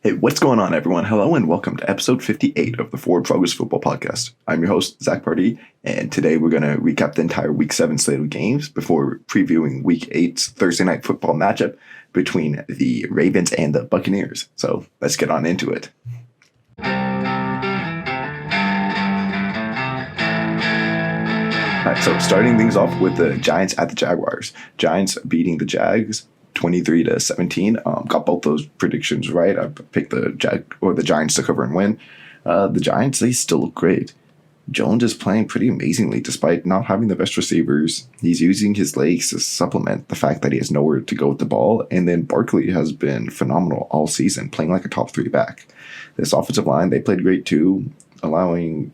Hey, what's going on, everyone? Hello, and welcome to episode 58 of the Forward Progress Football Podcast. I'm your host, Zach Pardee, and today we're going to recap the entire Week 7 slate of games before previewing Week 8's Thursday night football matchup between the Ravens and the Buccaneers. So let's get on into it. All right, so starting things off with the Giants at the Jaguars. Giants beating the Jags 23-17. Got both those predictions right. I picked the Giants to cover and win. The Giants, they still look great. Jones is playing pretty amazingly despite not having the best receivers. He's using his legs to supplement the fact that he has nowhere to go with the ball. And then Barkley has been phenomenal all season, playing like a top 3 back. This offensive line, they played great too, allowing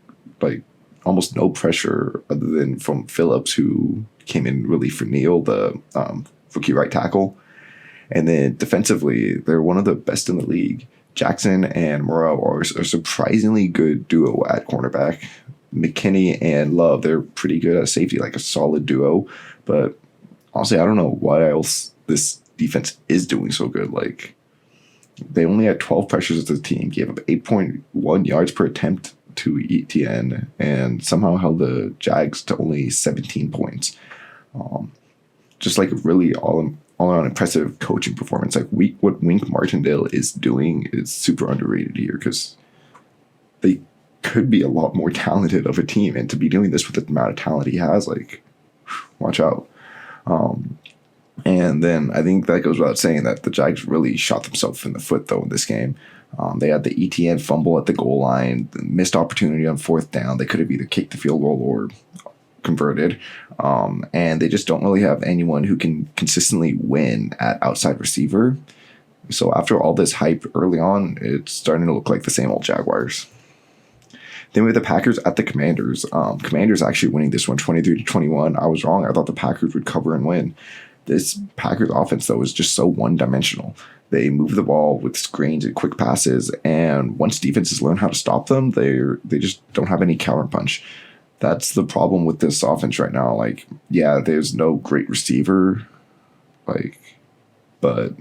almost no pressure other than from Phillips, who came in relief for Neal, the rookie right tackle. And then defensively, they're one of the best in the league. Jackson and Moreau are a surprisingly good duo at cornerback. McKinney and Love, they're pretty good at safety, like a solid duo. But honestly, I don't know what else this defense is doing so good. Like, they only had 12 pressures as a team, gave up 8.1 yards per attempt to ETN, and somehow held the Jags to only 17 points. Just like really all-around impressive coaching performance. Like what Wink Martindale is doing is super underrated here because they could be a lot more talented of a team, and to be doing this with the amount of talent he has, like, watch out. And then I think that goes without saying that the Jags really shot themselves in the foot though in this game. They had the ETN fumble at the goal line, the missed opportunity on 4th down. They could have either kicked the field goal or converted, and they just don't really have anyone who can consistently win at outside receiver. So after all this hype early on, it's starting to look like the same old Jaguars. Then we have the Packers at the Commanders. Commanders actually winning this one 23-21. I was wrong. I thought the Packers would cover and win. This Packers offense, though, is just so one-dimensional. They move the ball with screens and quick passes, and once defenses learn how to stop them, they just don't have any counterpunch. That's the problem with this offense right now. Like, yeah, there's no great receiver, but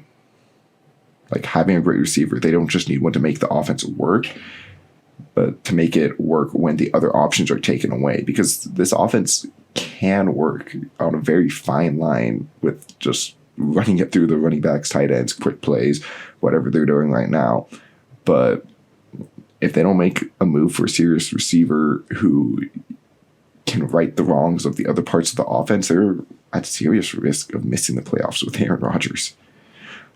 having a great receiver, they don't just need one to make the offense work, but to make it work when the other options are taken away. Because this offense can work on a very fine line with just running it through the running backs, tight ends, quick plays, whatever they're doing right now. But if they don't make a move for a serious receiver who can right the wrongs of the other parts of the offense, they're at serious risk of missing the playoffs with Aaron Rodgers.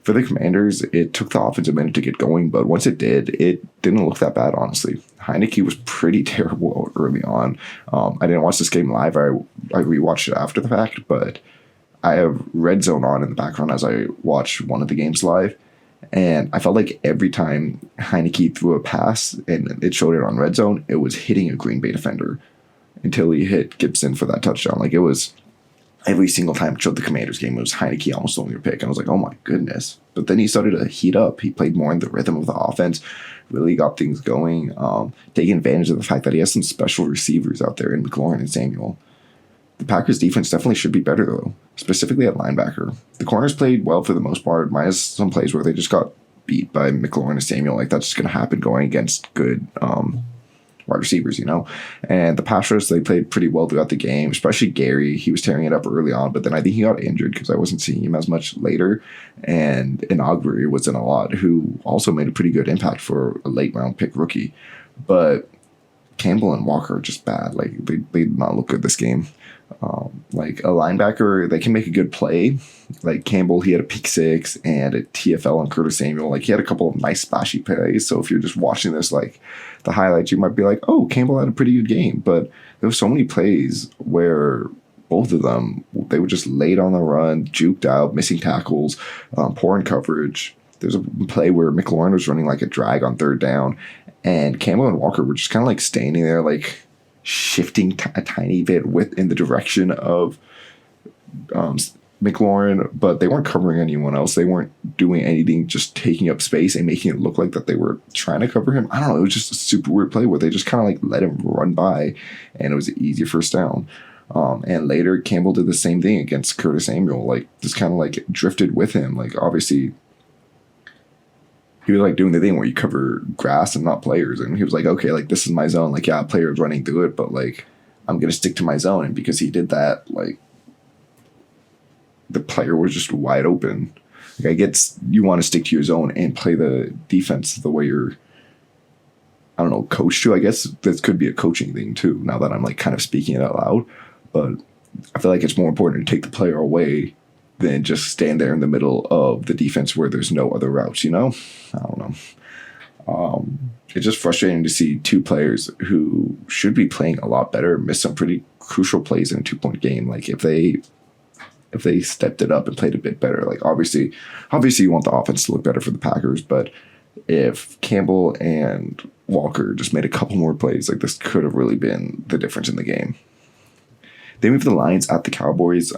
For the Commanders, it took the offense a minute to get going, but once it didn't look that bad, honestly. Heineke was pretty terrible early on. I didn't watch this game live. I rewatched it after the fact, but I have Red Zone on in the background as I watch one of the games live, and I felt like every time Heineke threw a pass and it showed it on Red Zone, it was hitting a Green Bay defender until he hit Gibson for that touchdown. Like, it was every single time it showed the Commanders game, it was Heineke almost throwing a pick. And I was like, oh my goodness. But then he started to heat up. He played more in the rhythm of the offense, really got things going, taking advantage of the fact that he has some special receivers out there in McLaurin and Samuel. The Packers defense definitely should be better, though, specifically at linebacker. The corners played well for the most part, minus some plays where they just got beat by McLaurin and Samuel. Like, that's just going to happen going against good wide receivers, you know. And the pass rush, they played pretty well throughout the game, especially Gary. He was tearing it up early on, but then I think he got injured because I wasn't seeing him as much later. And Inauguri was in a lot, who also made a pretty good impact for a late round pick rookie. But Campbell and Walker are just bad. Like, they did not look good this game. Like, a linebacker, they can make a good play. Like, Campbell, he had a pick 6 and a TFL on Curtis Samuel. Like, he had a couple of nice splashy plays. So if you're just watching this, like, the highlights, you might be like, oh, Campbell had a pretty good game. But there were so many plays where both of them, they were just late on the run, juked out, missing tackles, poor in coverage. There's a play where McLaurin was running like a drag on 3rd down, and Campbell and Walker were just kind of like standing there, like shifting a tiny bit in the direction of McLaurin, but they weren't covering anyone else. They weren't doing anything, just taking up space and making it look like that they were trying to cover him. I don't know. It was just a super weird play where they just kind of like let him run by, and it was an easier first down. And later, Campbell did the same thing against Curtis Samuel, like just kind of like drifted with him. Like, obviously, he was like doing the thing where you cover grass and not players. And he was like, okay, like this is my zone. Like, yeah, players running through it, but like I'm going to stick to my zone. And because he did that, like the player was just wide open. Like I get you want to stick to your zone and play the defense the way you're, I don't know, coached to. I guess this could be a coaching thing too, now that I'm like kind of speaking it out loud. But I feel like it's more important to take the player away than just stand there in the middle of the defense where there's no other routes, you know? I don't know. It's just frustrating to see two players who should be playing a lot better miss some pretty crucial plays in a 2-point game. Like if they stepped it up and played a bit better, like obviously you want the offense to look better for the Packers, but if Campbell and Walker just made a couple more plays, like this could have really been the difference in the game. They moved the Lions at the Cowboys,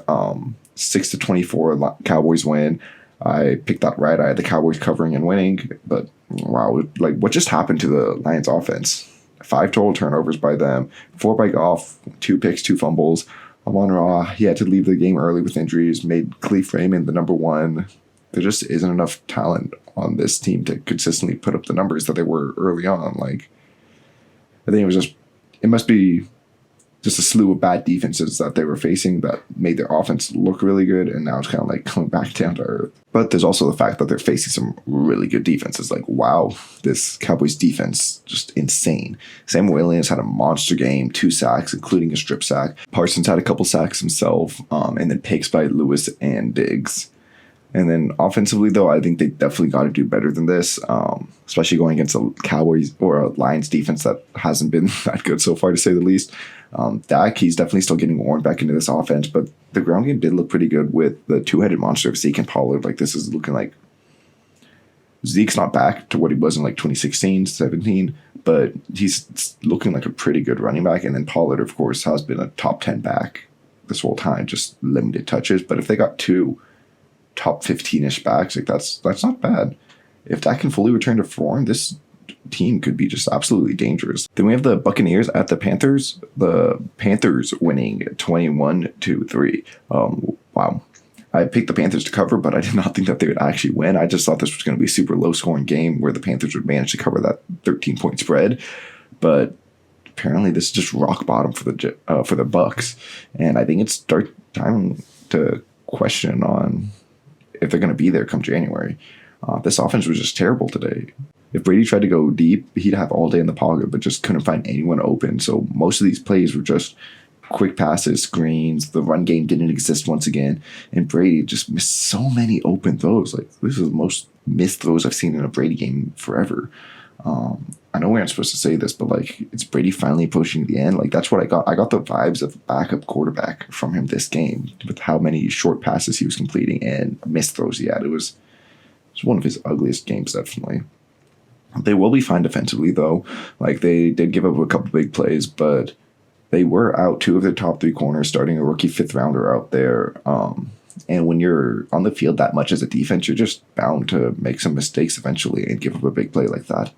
6-24. Cowboys win. I picked that right. I had the Cowboys covering and winning, but wow, like what just happened to the Lions offense? 5 total turnovers by them, 4 by Goff, 2 picks, 2 fumbles. Amon-Ra, he had to leave the game early with injuries, made Khalif Raymond the number 1. There just isn't enough talent on this team to consistently put up the numbers that they were early on. Like, I think it must be just a slew of bad defenses that they were facing that made their offense look really good, and now it's kind of like coming back down to earth. But there's also the fact that they're facing some really good defenses. Like, wow, this Cowboys defense, just insane. Sam Williams had a monster game, 2 sacks, including a strip sack. Parsons had a couple sacks himself, and then picks by Lewis and Diggs. And then offensively, though, I think they definitely got to do better than this, especially going against a Cowboys or a Lions defense that hasn't been that good so far, to say the least. Dak, he's definitely still getting worn back into this offense, but the ground game did look pretty good with the 2-headed monster of Zeke and Pollard. Like, this is looking like Zeke's not back to what he was in like 2016, 17, but he's looking like a pretty good running back. And then Pollard, of course, has been a top 10 back this whole time, just limited touches. But if they got 2 top 15-ish backs, like that's not bad. If that can fully return to form, this team could be just absolutely dangerous. Then we have the Buccaneers at the Panthers. The Panthers winning 21-3. Wow. I picked the Panthers to cover, but I did not think that they would actually win. I just thought this was going to be a super low-scoring game where the Panthers would manage to cover that 13-point spread. But apparently this is just rock bottom for the Bucs. And I think it's time to question on if they're going to be there come January. This offense was just terrible today. If Brady tried to go deep, he'd have all day in the pocket, but just couldn't find anyone open. So most of these plays were just quick passes, screens. The run game didn't exist once again. And Brady just missed so many open throws. Like, this is the most missed throws I've seen in a Brady game forever. I know we aren't supposed to say this, but like, it's Brady finally approaching the end. Like, that's what I got. I got the vibes of backup quarterback from him this game with how many short passes he was completing and missed throws he had. It was one of his ugliest games, definitely. They will be fine defensively, though. Like, they did give up a couple big plays, but they were out 2 of their top 3 corners, starting a rookie 5th-rounder out there. And when you're on the field that much as a defense, you're just bound to make some mistakes eventually and give up a big play like that.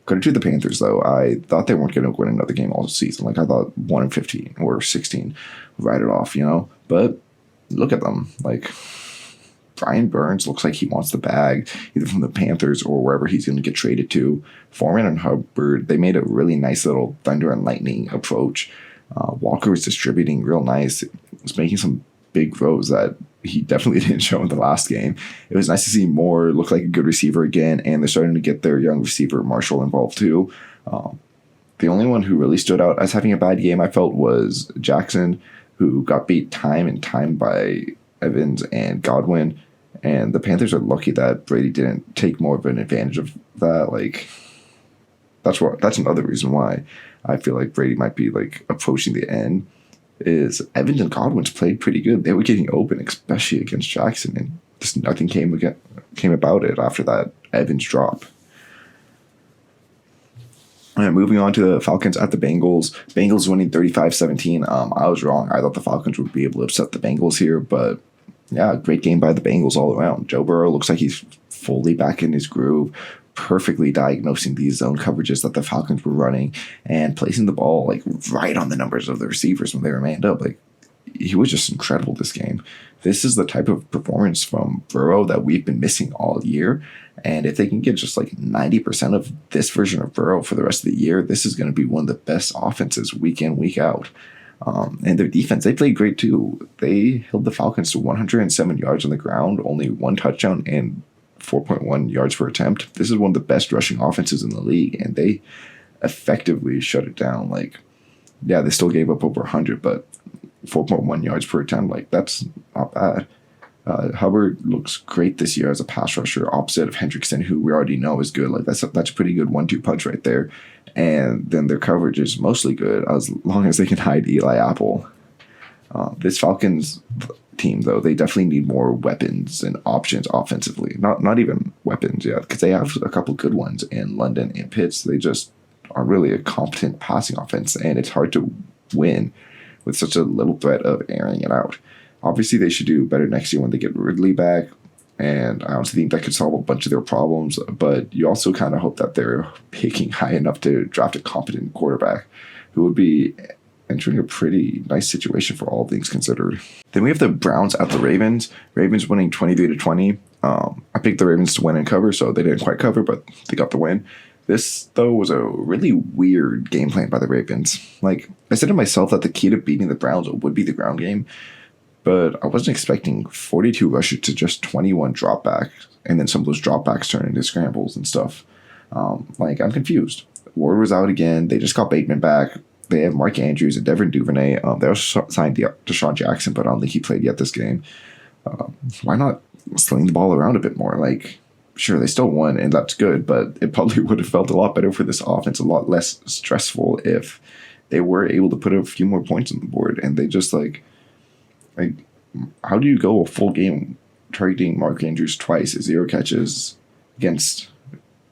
Credit to the Panthers, though. I thought they weren't going to win another game all season. Like, I thought 1-15 or 16 would write it off, you know? But look at them. Like, Brian Burns looks like he wants the bag, either from the Panthers or wherever he's going to get traded to. Foreman and Hubbard, they made a really nice little thunder and lightning approach. Walker was distributing real nice. He was making some big throws that he definitely didn't show in the last game. It was nice to see Moore look like a good receiver again, and they're starting to get their young receiver Marshall involved too. The only one who really stood out as having a bad game, I felt, was Jackson, who got beat time and time by Evans and Godwin. And the Panthers are lucky that Brady didn't take more of an advantage of that. Like, that's another reason why I feel like Brady might be like approaching the end. Is Evans and Godwin's played pretty good. They were getting open, especially against Jackson, and just nothing came about it after that Evans drop. And moving on to the Falcons at the Bengals. Bengals winning 35-17. I was wrong. I thought the Falcons would be able to upset the Bengals here, but yeah, great game by the Bengals all around. Joe Burrow looks like he's fully back in his groove, perfectly diagnosing these zone coverages that the Falcons were running and placing the ball like right on the numbers of the receivers when they were manned up. Like, he was just incredible this game. this is the type of performance from Burrow that we've been missing all year. And if they can get just like 90% of this version of Burrow for the rest of the year, this is going to be one of the best offenses week in, week out. And their defense, they played great too. They held the Falcons to 107 yards on the ground, only 1 touchdown and 4.1 yards per attempt. This is one of the best rushing offenses in the league, and they effectively shut it down. Like, yeah, they still gave up over 100, but 4.1 yards per attempt, like, that's not bad. Hubbard looks great this year as a pass rusher, opposite of Hendrickson, who we already know is good. Like, that's a pretty good 1-2 punch right there. And then their coverage is mostly good as long as they can hide Eli Apple. This Falcons team, though, they definitely need more weapons and options offensively. Not even weapons yet, because they have a couple good ones in London and Pitts. They just aren't really a competent passing offense, and it's hard to win with such a little threat of airing it out. Obviously, they should do better next year when they get Ridley back, and I honestly think that could solve a bunch of their problems, but you also kind of hope that they're picking high enough to draft a competent quarterback who would be entering a pretty nice situation for all things considered. Then we have the Browns at the Ravens. Ravens winning 23-20. I picked the Ravens to win and cover, so they didn't quite cover, but they got the win. This, though, was a really weird game plan by the Ravens. Like, I said to myself that the key to beating the Browns would be the ground game, but I wasn't expecting 42 rushes to just 21 dropbacks, and then some of those dropbacks turn into scrambles and stuff. I'm confused. Ward was out again. They just got Bateman back. They have Mark Andrews and Devin Duvernay. They also signed Deshaun Jackson, but I don't think he played yet this game. Why not sling the ball around a bit more? Like, sure, they still won, and that's good, but it probably would have felt a lot better for this offense, a lot less stressful if they were able to put a few more points on the board. And they just, like how do you go a full game targeting Mark Andrews twice, 0 catches against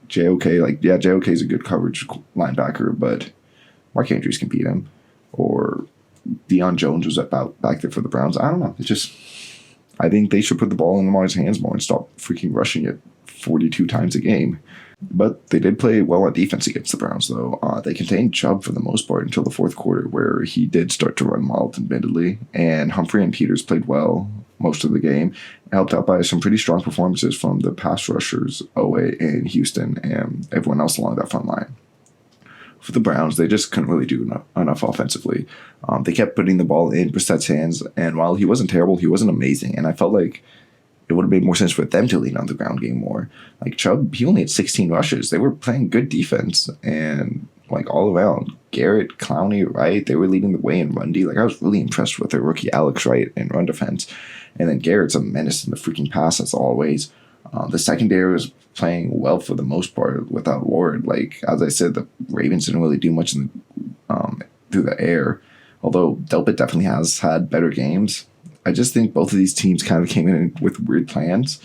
JOK? Like, yeah, JOK is a good coverage linebacker, but Mark Andrews can beat him. Or Deion Jones was back there for the Browns. I don't know. I think they should put the ball in Lamar's hands more and stop freaking rushing it 42 times a game. But they did play well on defense against the Browns, though. They contained Chubb for the most part until the fourth quarter, where he did start to run wild, admittedly. And Humphrey and Peters played well most of the game, helped out by some pretty strong performances from the pass rushers, Owe and Houston, and everyone else along that front line. For the Browns, they just couldn't really do enough offensively. They kept putting the ball in Brissett's hands, and while he wasn't terrible, he wasn't amazing. And I felt like it would have made more sense for them to lean on the ground game more. Like, Chubb, he only had 16 rushes. They were playing good defense, and like all around, Garrett, Clowney, Wright, they were leading the way in run D. Like, I was really impressed with their rookie Alex Wright in run defense. And then Garrett's a menace in the freaking pass, as always. The secondary was playing well for the most part without Ward. Like, as I said, the Ravens didn't really do much through the air, although Delpit definitely has had better games. I just think both of these teams kind of came in with weird plans.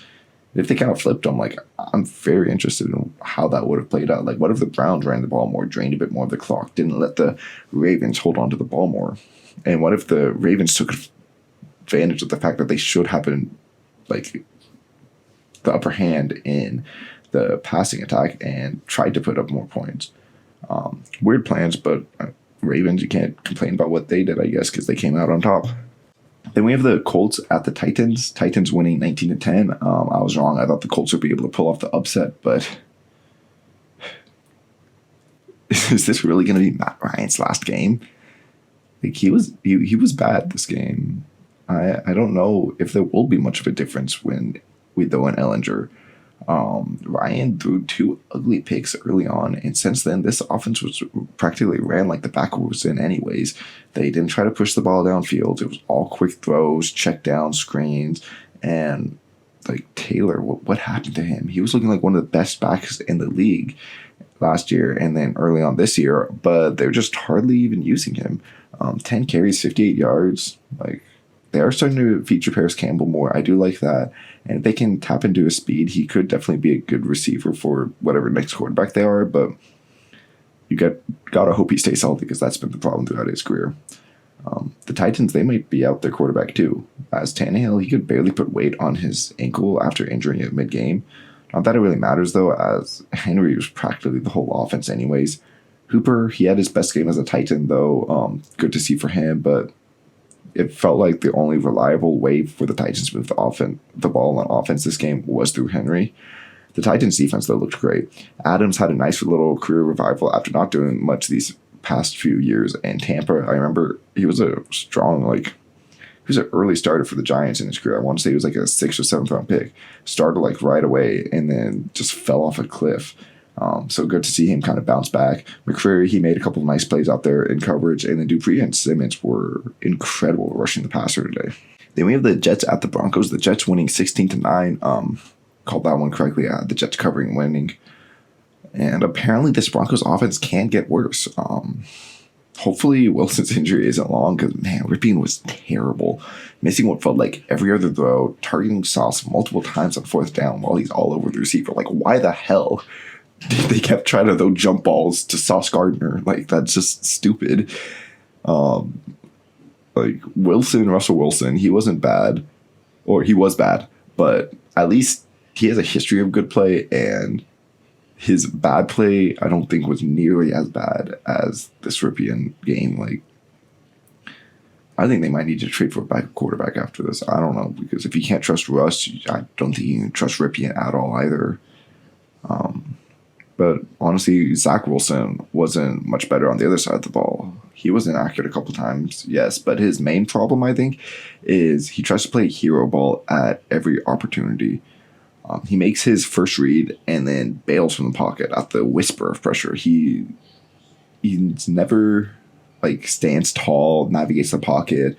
If they kind of flipped them, like, I'm very interested in how that would have played out. Like, what if the Browns ran the ball more, drained a bit more of the clock, didn't let the Ravens hold on to the ball more? And what if the Ravens took advantage of the fact that they should have been, like, the upper hand in the passing attack and tried to put up more points? Weird plans, but Ravens, you can't complain about what they did, I guess, because they came out on top. Then we have the Colts at the Titans. Titans winning 19-10. I was wrong. I thought the Colts would be able to pull off the upset, but is this really going to be Matt Ryan's last game? Like, he was bad this game. I don't know if there will be much of a difference when we throw in Ellinger. Ryan threw 2 ugly picks early on, and since then, this offense was practically ran like the backwards in anyways. They didn't try to push the ball downfield. It was all quick throws, check down screens, and like Taylor, what happened to him? He was looking like one of the best backs in the league last year and then early on this year, but they're just hardly even using him. 10 carries, 58 yards. Like, they are starting to feature Paris Campbell more. I do like that. And if they can tap into his speed, he could definitely be a good receiver for whatever next quarterback they are. But you gotta hope he stays healthy, because that's been the problem throughout his career. The Titans, they might be out their quarterback too. As Tannehill, he could barely put weight on his ankle after injuring it mid-game. Not that it really matters, though, as Henry was practically the whole offense anyways. Hooper, he had his best game as a Titan, though. Good to see for him, but it felt like the only reliable way for the Titans to move the ball on offense this game was through Henry. The Titans defense, though, looked great. Adams had a nice little career revival after not doing much these past few years. And Tampa, I remember he was a strong, he was an early starter for the Giants in his career. I want to say he was like a 6th or 7th round pick. Started right away and then just fell off a cliff. So good to see him kind of bounce back. McCreary, he made a couple of nice plays out there in coverage. And then Dupree and Simmons were incredible rushing the passer today. Then we have the Jets at the Broncos. The Jets winning 16-9. Called that one correctly. The Jets covering and winning. And apparently this Broncos offense can get worse. Hopefully Wilson's injury isn't long because, man, Ripien was terrible. Missing what felt like every other throw, targeting Sauce multiple times on 4th down while he's all over the receiver. Why the hell did they kept trying to throw jump balls to Sauce Gardner? That's just stupid. Russell Wilson, he wasn't bad. Or he was bad. But at least he has a history of good play, and his bad play, I don't think, was nearly as bad as this Ripien game. I think they might need to trade for a quarterback after this. I don't know, because if you can't trust Russ, I don't think you can trust Ripien at all either. But honestly, Zach Wilson wasn't much better on the other side of the ball. He was inaccurate a couple times, yes, but his main problem, I think, is he tries to play hero ball at every opportunity. He makes his first read and then bails from the pocket at the whisper of pressure. He's never stands tall, navigates the pocket.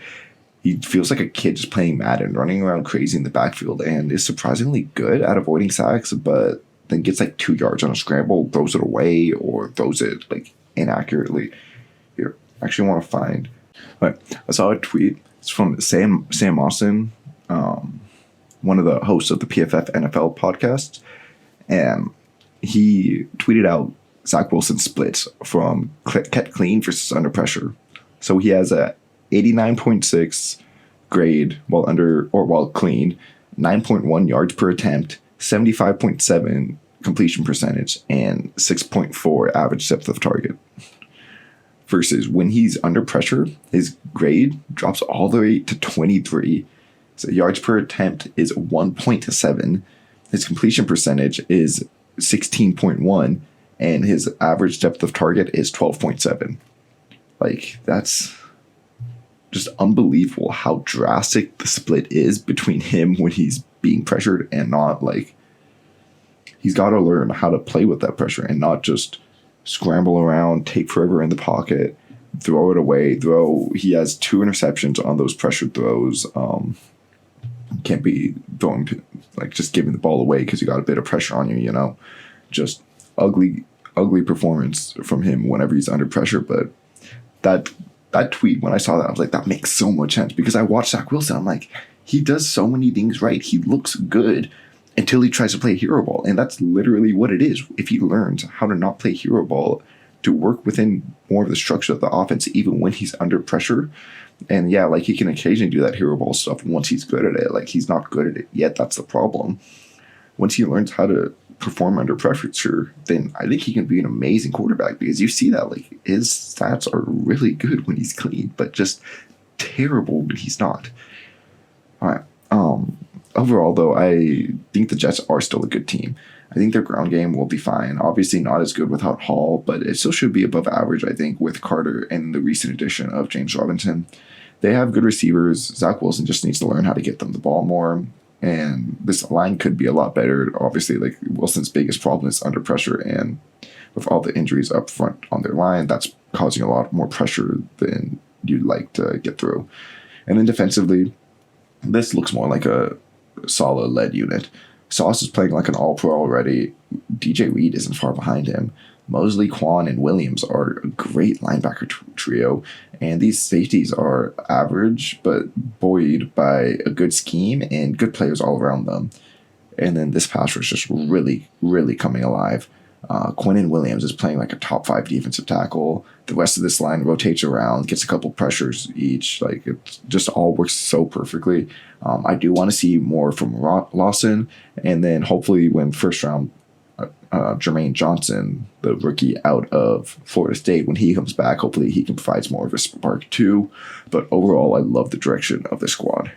He feels like a kid just playing Madden, running around crazy in the backfield, and is surprisingly good at avoiding sacks, but then gets 2 yards on a scramble, throws it away, or throws it inaccurately. Here, I actually want to find. Right, I saw a tweet. It's from Sam Mawson, one of the hosts of the PFF NFL podcast, and he tweeted out Zach Wilson splits from kept clean versus under pressure. So he has a 89.6 grade while clean, 9.1 yards per attempt, 75.7 completion percentage, and 6.4 average depth of target. Versus when he's under pressure, his grade drops all the way to 23. So yards per attempt is 1.7. His completion percentage is 16.1, and his average depth of target is 12.7. That's just unbelievable how drastic the split is between him when he's being pressured and not. He's got to learn how to play with that pressure and not just scramble around, take forever in the pocket, throw it away. He has 2 interceptions on those pressured throws. Can't be throwing, just giving the ball away because you got a bit of pressure on you, Just ugly performance from him whenever he's under pressure. But that tweet, when I saw that, I was like, that makes so much sense, because I watched Zach Wilson. I'm like, he does so many things right. He looks good until he tries to play hero ball. And that's literally what it is. If he learns how to not play hero ball, to work within more of the structure of the offense, even when he's under pressure. And yeah, he can occasionally do that hero ball stuff once he's good at it. He's not good at it yet. That's the problem. Once he learns how to perform under pressure, then I think he can be an amazing quarterback, because you see that his stats are really good when he's clean, but just terrible when he's not. All right. Overall, though, I think the Jets are still a good team. I think their ground game will be fine. Obviously not as good without Hall, but it still should be above average, I think, with Carter and the recent addition of James Robinson. They have good receivers. Zach Wilson just needs to learn how to get them the ball more. And this line could be a lot better. Obviously, Wilson's biggest problem is under pressure. And with all the injuries up front on their line, that's causing a lot more pressure than you'd like to get through. And then defensively, this looks more like a solid lead unit. Sauce is playing like an all-pro already. DJ Reed isn't far behind him. Mosley, Quan, and Williams are a great linebacker trio, and these safeties are average but buoyed by a good scheme and good players all around them. And then this pass rush is just really, really coming alive. Quinnen Williams is playing like a top 5 defensive tackle. The rest of this line rotates around, gets a couple pressures each. It just all works so perfectly. I do want to see more from Lawson, and then hopefully when first round Jermaine Johnson, the rookie out of Florida State. When he comes back, hopefully he can provide more of a spark too. But overall, I love the direction of the squad.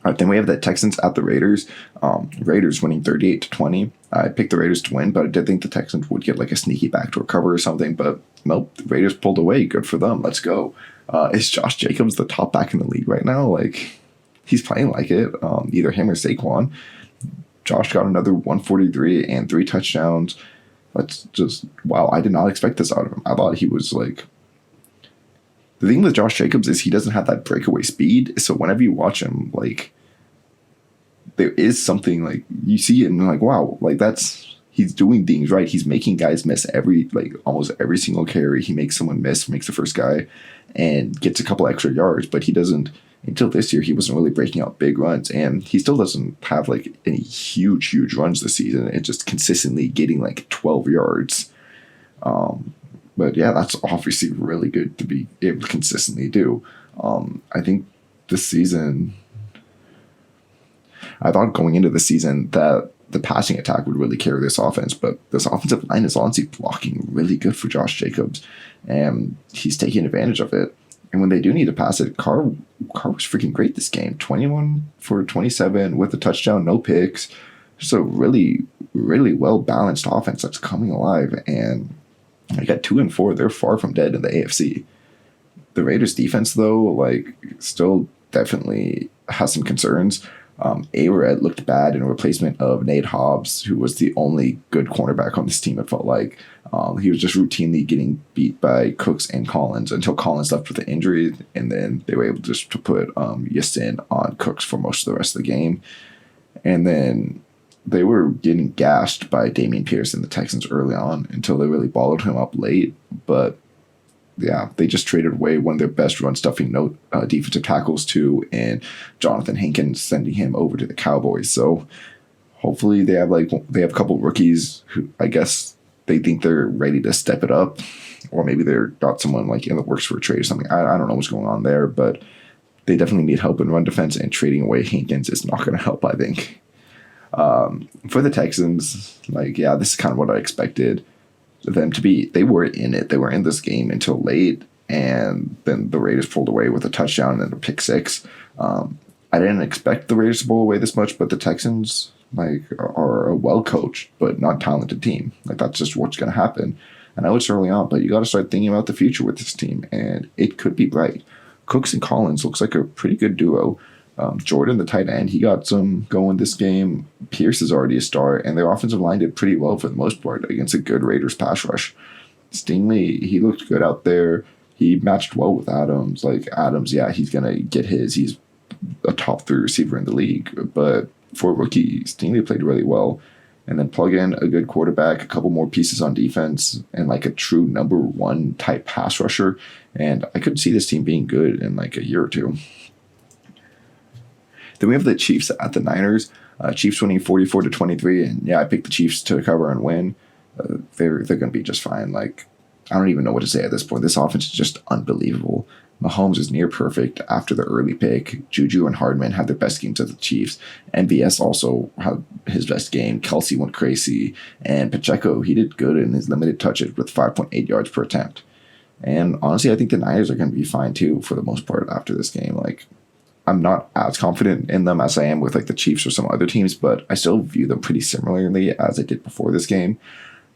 All right, then we have the Texans at the Raiders. Raiders winning 38-20. I picked the Raiders to win, but I did think the Texans would get like a sneaky backdoor cover or something. But nope, the Raiders pulled away. Good for them. Let's go. Is Josh Jacobs the top back in the league right now? Like, he's playing like it. Either him or Saquon. Josh got another 143 and 3 touchdowns. That's just, wow, I did not expect this out of him. I thought he was like... The thing with Josh Jacobs is he doesn't have that breakaway speed. So whenever you watch him, like, there is something, like, you see it and you're like, wow, like, that's... He's doing things right. He's making guys miss almost every single carry. He makes someone miss, makes the first guy, and gets a couple extra yards. But he doesn't... Until this year, he wasn't really breaking out big runs, and he still doesn't have like any huge runs this season. It's just consistently getting like 12 yards. But yeah, that's obviously really good to be able to consistently do. I think this season, I thought going into the season that the passing attack would really carry this offense, but this offensive line is honestly blocking really good for Josh Jacobs, and he's taking advantage of it. And when they do need to pass it, Carr was freaking great this game. 21 for 27 with a touchdown, no picks. Just a really, really well-balanced offense that's coming alive. And I got 2-4. They're far from dead in the AFC. The Raiders defense, though, like, still definitely has some concerns. Averett looked bad in a replacement of Nate Hobbs, who was the only good cornerback on this team, it felt like. He was just routinely getting beat by Cooks and Collins until Collins left with an injury, and then they were able just to put Yasin on Cooks for most of the rest of the game. And then they were getting gashed by Damian Pierce and the Texans early on until they really balled him up late. But yeah, they just traded away one of their best run-stuffing defensive tackles too, and Jonathan Hankins, sending him over to the Cowboys. So hopefully they have a couple rookies who I guess they think they're ready to step it up, or maybe they're got someone like in the works for a trade or something. I don't know what's going on there, but they definitely need help in run defense, and trading away Hankins is not going to help, I think. For the Texans, this is kind of what I expected them to be. They were in it. They were in this game until late, and then the Raiders pulled away with a touchdown and a pick six. I didn't expect the Raiders to pull away this much, but the Texans are a well-coached but not talented team. That's just what's going to happen. I know it's early on, but you got to start thinking about the future with this team, and it could be bright. Cooks and Collins looks like a pretty good duo. Jordan, the tight end, he got some going this game. Pierce is already a star, and their offensive line did pretty well for the most part against a good Raiders pass rush. Stingley, he looked good out there. He matched well with Adams. Adams, yeah, he's going to get his. He's a top 3 receiver in the league, but for a rookie, Stingley played really well. And then plug in a good quarterback, a couple more pieces on defense, and a true number 1 type pass rusher. And I could see this team being good in a year or two. Then we have the Chiefs at the Niners. Chiefs winning 44-23, and yeah, I picked the Chiefs to cover and win. They're going to be just fine. I don't even know what to say at this point. This offense is just unbelievable. Mahomes is near perfect after the early pick. Juju and Hardman had their best games at the Chiefs. MVS also had his best game. Kelsey went crazy. And Pacheco, he did good in his limited touches with 5.8 yards per attempt. And honestly, I think the Niners are going to be fine too for the most part after this game. I'm not as confident in them as I am with the Chiefs or some other teams, but I still view them pretty similarly as I did before this game.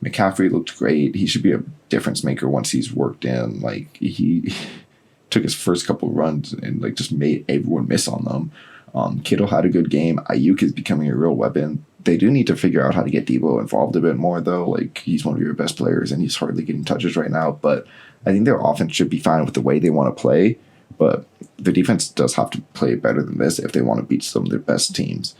McCaffrey looked great. He should be a difference maker once he's worked in. He took his first couple runs and just made everyone miss on them. Kittle had a good game. Ayuk is becoming a real weapon. They do need to figure out how to get Debo involved a bit more though. He's one of your best players and he's hardly getting touches right now, but I think their offense should be fine with the way they want to play. But the defense does have to play better than this if they want to beat some of their best teams.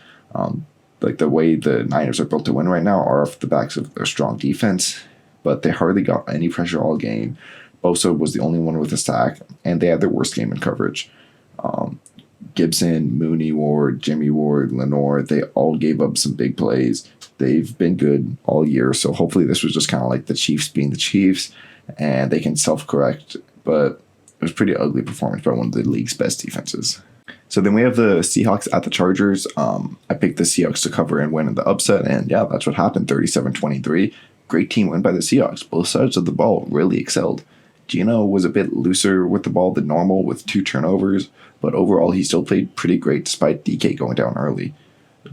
The way the Niners are built to win right now are off the backs of their strong defense, but they hardly got any pressure all game. Bosa was the only one with a sack, and they had their worst game in coverage. Gibson, Mooney Ward, Jimmy Ward, Lenore, they all gave up some big plays. They've been good all year, so hopefully this was just kind of the Chiefs being the Chiefs, and they can self-correct, but it was a pretty ugly performance by one of the league's best defenses. So then we have the Seahawks at the Chargers. I picked the Seahawks to cover and win in the upset, and yeah, that's what happened, 37-23. Great team win by the Seahawks. Both sides of the ball really excelled. Gino was a bit looser with the ball than normal with 2 turnovers, but overall he still played pretty great despite DK going down early.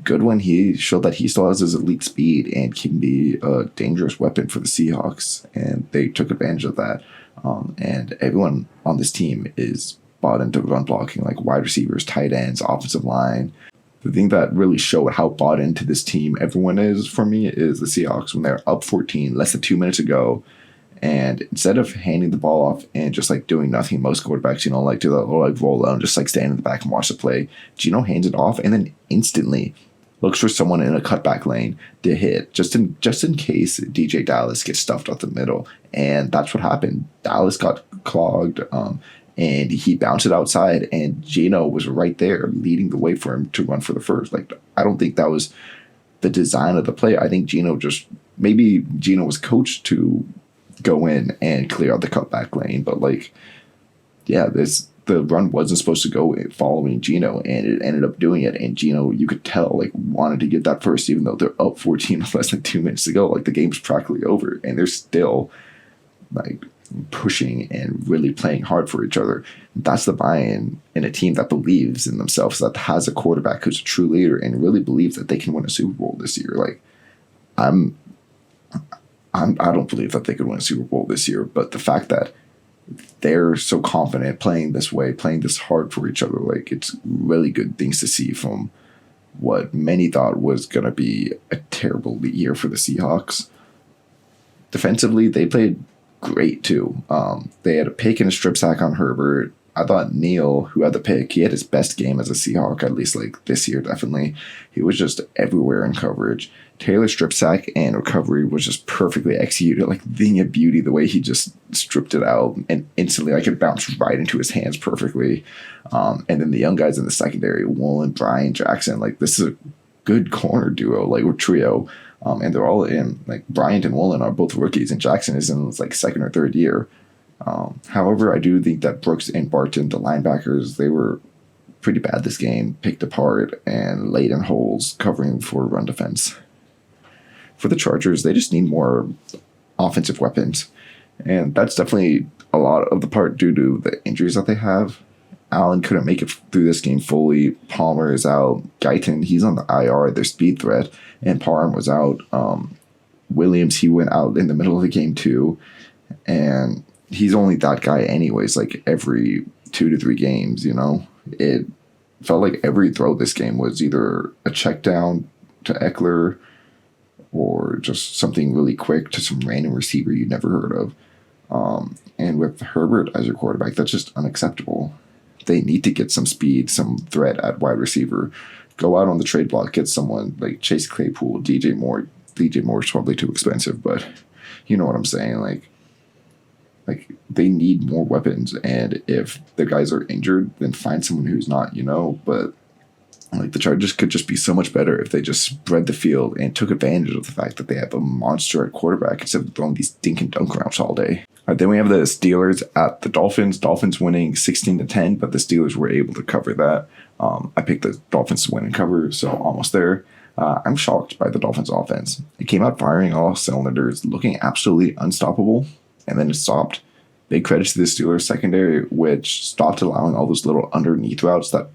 Goodwin, he showed that he still has his elite speed and can be a dangerous weapon for the Seahawks, and they took advantage of that. And everyone on this team is bought into run blocking, like wide receivers, tight ends, offensive line. The thing that really showed how bought into this team everyone is for me is the Seahawks when they're up 14, less than 2 minutes ago. And instead of handing the ball off and just like doing nothing, most quarterbacks, like do that little like roll out and just like stand in the back and watch the play. Gino hands it off and then instantly looks for someone in a cutback lane to hit, just in case DJ Dallas gets stuffed up the middle. And that's what happened. Dallas got clogged, and he bounced it outside, and Gino was right there leading the way for him to run for the first. Like, I don't think that was the design of the play. I think maybe Gino was coached to go in and clear out the cutback lane, but like, yeah, the run wasn't supposed to go following Gino, and it ended up doing it. And Gino, you could tell, like, wanted to get that first, even though they're up 14 with less than 2 minutes to go. Like, the game's practically over, and they're still like pushing and really playing hard for each other. That's the buy-in in a team that believes in themselves, that has a quarterback who's a true leader and really believes that they can win a Super Bowl this year. Like, I don't believe that they could win a Super Bowl this year, but the fact that they're so confident playing this way, playing this hard for each other, like, it's really good things to see from what many thought was going to be a terrible year for the Seahawks. Defensively, they played great too. They had a pick and a strip sack on Herbert. I thought Neal, who had the pick, he had his best game as a Seahawk, at least like this year, definitely. He was just everywhere in coverage. Taylor's strip sack and recovery was just perfectly executed, like thing of beauty, the way he just stripped it out and instantly like it bounced right into his hands perfectly. And then the young guys in the secondary, Woolen, Brian, Jackson, like this is a good corner duo, like or trio. And they're all in, like Bryant and Woolen are both rookies, and Jackson is in his like second or third year. However, I do think that Brooks and Barton, the linebackers, they were pretty bad this game, picked apart and laid in holes covering for run defense. For the Chargers, they just need more offensive weapons. And that's definitely a lot of the part due to the injuries that they have. Allen couldn't make it through this game fully. Palmer is out. Guyton, he's on the IR, their speed threat. And Parham was out. Williams, he went out in the middle of the game too. And he's only that guy anyways, like every 2 to 3 games, It felt like every throw this game was either a check down to Eckler or just something really quick to some random receiver you'd never heard of. And with Herbert as your quarterback, that's just unacceptable. They need to get some speed, some threat at wide receiver. Go out on the trade block, get someone like Chase Claypool, DJ Moore. DJ Moore is probably too expensive, but you know what I'm saying. Like they need more weapons, and if the guys are injured, then find someone who's not, But like the Chargers could just be so much better if they just spread the field and took advantage of the fact that they have a monster at quarterback instead of throwing these dink and dunk routes all day. Then we have the Steelers at the Dolphins. Dolphins winning 16-10, but the Steelers were able to cover that. I picked the Dolphins to win and cover, so almost there. I'm shocked by the Dolphins offense. It came out firing all cylinders, looking absolutely unstoppable, and then it stopped. Big credit to the Steelers secondary, which stopped allowing all those little underneath routes that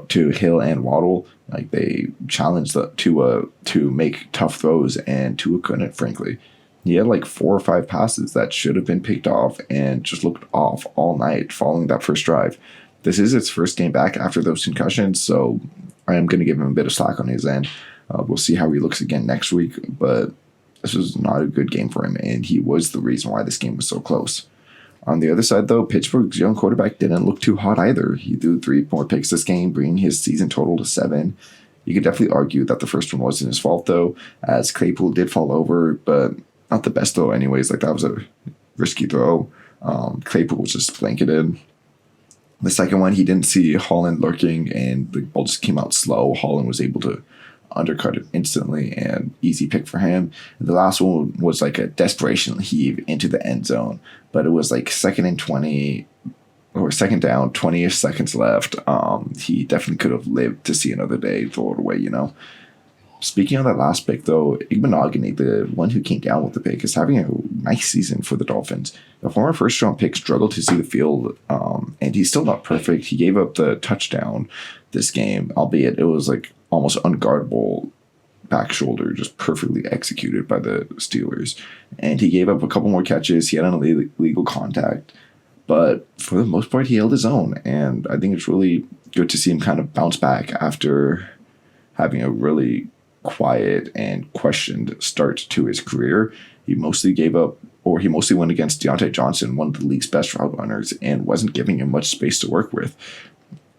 to Hill and Waddle. Like they challenged Tua to make tough throws, and Tua couldn't, frankly. He had like 4 or 5 passes that should have been picked off and just looked off all night following that first drive. This is his first game back after those concussions, so I am going to give him a bit of slack on his end. We'll see how he looks again next week, but this was not a good game for him, and he was the reason why this game was so close. On the other side, though, Pittsburgh's young quarterback didn't look too hot either. He threw 3 more picks this game, bringing his season total to 7. You could definitely argue that the first one wasn't his fault, though, as Claypool did fall over, but not the best throw anyways. Like, that was a risky throw. Claypool was just blanketed. The second one, he didn't see Holland lurking, and the ball just came out slow. Holland was able to undercut it instantly, and easy pick for him. And the last one was like a desperation heave into the end zone, but it was like 2nd and 20, or second down, 20-ish seconds left. He definitely could have lived to see another day, throw it away, you know. Speaking of that last pick, though, Igbenogany, the one who came down with the pick, is having a nice season for the Dolphins. The former first-round pick struggled to see the field, and he's still not perfect. He gave up the touchdown this game, albeit it was like almost unguardable back shoulder, just perfectly executed by the Steelers. And he gave up a couple more catches. He had an illegal contact. But for the most part, he held his own. And I think it's really good to see him kind of bounce back after having a really quiet and questioned start to his career. He mostly went against Deontay Johnson, one of the league's best route runners, and wasn't giving him much space to work with.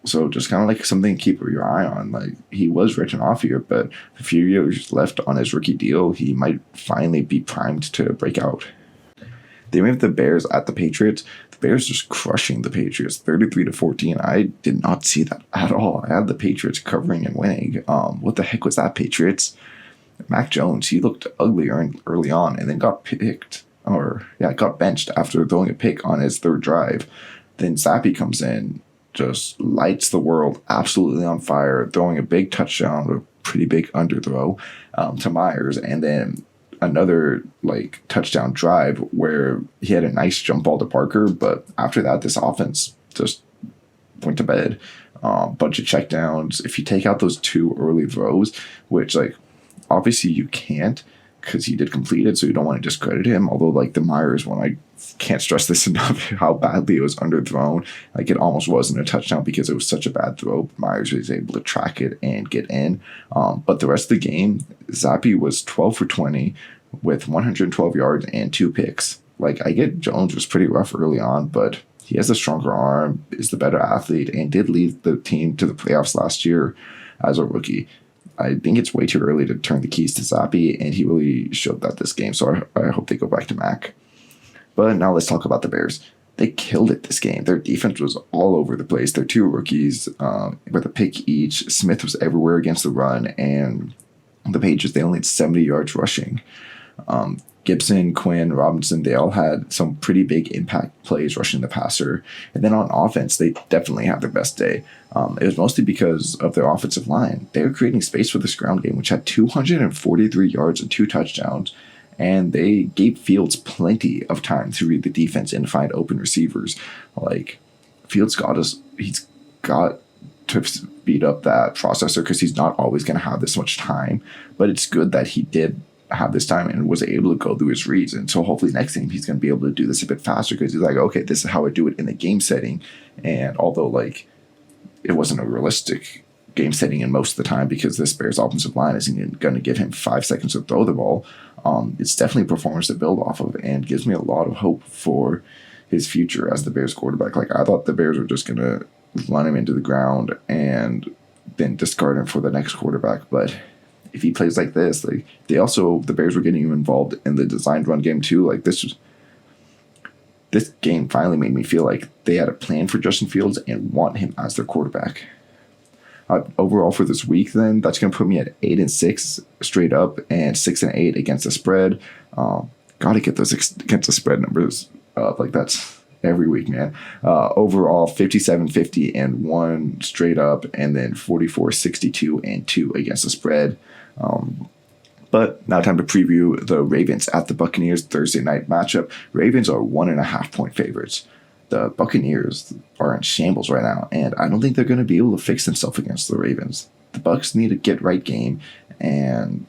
So just kind of like something to keep your eye on. Like, he was written off here, but a few years left on his rookie deal, he might finally be primed to break out. Then we have the Bears at the Patriots. The Bears just crushing the Patriots, 33-14. I did not see that at all. I had the Patriots covering and winning. What the heck was that, Patriots? Mac Jones, he looked ugly early on and then got benched after throwing a pick on his third drive. Then Zappe comes in, just lights the world absolutely on fire, throwing a big touchdown, a pretty big underthrow to Myers, and then another like touchdown drive where he had a nice jump ball to Parker. But after that, this offense just went to bed. Bunch of checkdowns. If you take out those two early throws, which like obviously you can't because he did complete it, so you don't want to discredit him. Although like the Myers one, I can't stress this enough how badly it was underthrown. Like, it almost wasn't a touchdown because it was such a bad throw. Myers was able to track it and get in. But the rest of the game, Zappe was 12 for 20 with 112 yards and 2 picks. Like, I get Jones was pretty rough early on, but he has a stronger arm, is the better athlete, and did lead the team to the playoffs last year as a rookie. I think it's way too early to turn the keys to Zappe, and he really showed that this game, so I hope they go back to Mac. But now let's talk about the Bears. They killed it this game. Their defense was all over the place. Their 2 rookies with a pick each. Smith was everywhere against the run, and the Patriots, they only had 70 yards rushing. Gibson, Quinn, Robinson, they all had some pretty big impact plays rushing the passer. And then on offense, they definitely had their best day. It was mostly because of their offensive line. They were creating space for this ground game, which had 243 yards and 2 touchdowns. And they gave Fields plenty of time to read the defense and find open receivers. Like, Fields he's got to speed up that processor because he's not always going to have this much time. But it's good that he did have this time and was able to go through his reads. And so hopefully next game he's going to be able to do this a bit faster because he's like, okay, this is how I do it in the game setting. And although like it wasn't a realistic game setting in most of the time because this Bears offensive line isn't going to give him 5 seconds to throw the ball, it's definitely a performance to build off of and gives me a lot of hope for his future as the Bears quarterback. Like, I thought the Bears were just going to run him into the ground and then discard him for the next quarterback. But if he plays like this, like the Bears were getting him involved in the designed run game too. Like, this game finally made me feel like they had a plan for Justin Fields and want him as their quarterback. Overall for this week, then that's going to put me at 8-6 straight up and 6-8 against the spread. Got to get those against the spread numbers up. Like, that's every week, man. Overall 57-50 and 1 straight up, and then 44-62 and 2 against the spread. But now time to preview the Ravens at the Buccaneers Thursday night matchup. Ravens are 1.5 point favorites. The Buccaneers are in shambles right now, and I don't think they're going to be able to fix themselves against the Ravens. The Bucs need a get-right game, and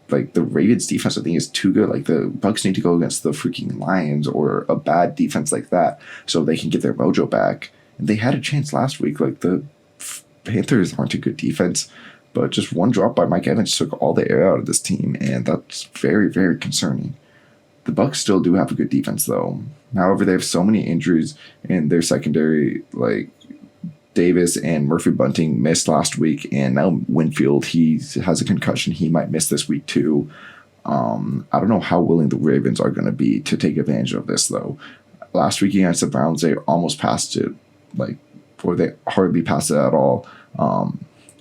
like the Ravens defense, I think, is too good. Like, the Bucs need to go against the freaking Lions or a bad defense like that so they can get their mojo back. And they had a chance last week. Like, the Panthers aren't a good defense, but just one drop by Mike Evans took all the air out of this team, and that's very, very concerning. The Bucs still do have a good defense, though. However, they have so many injuries in their secondary. Like, Davis and Murphy Bunting missed last week, and now Winfield, he has a concussion. He might miss this week, too. I don't know how willing the Ravens are going to be to take advantage of this, though. Last week against the Browns, they almost passed it, or they hardly passed it at all.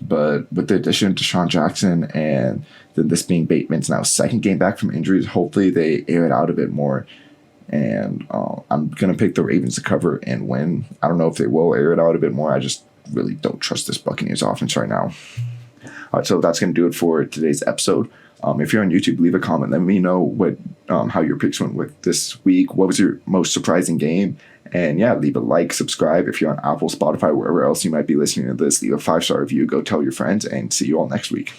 But with the addition of Deshaun Jackson and then this being Bateman's now second game back from injuries, hopefully they air it out a bit more. And I'm going to pick the Ravens to cover and win. I don't know if they will air it out a bit more. I just really don't trust this Buccaneers offense right now. All right, so that's going to do it for today's episode. If you're on YouTube, leave a comment. Let me know what how your picks went with this week. What was your most surprising game? And yeah, leave a like, subscribe. If you're on Apple, Spotify, wherever else you might be listening to this, leave a 5-star review. Go tell your friends, and see you all next week.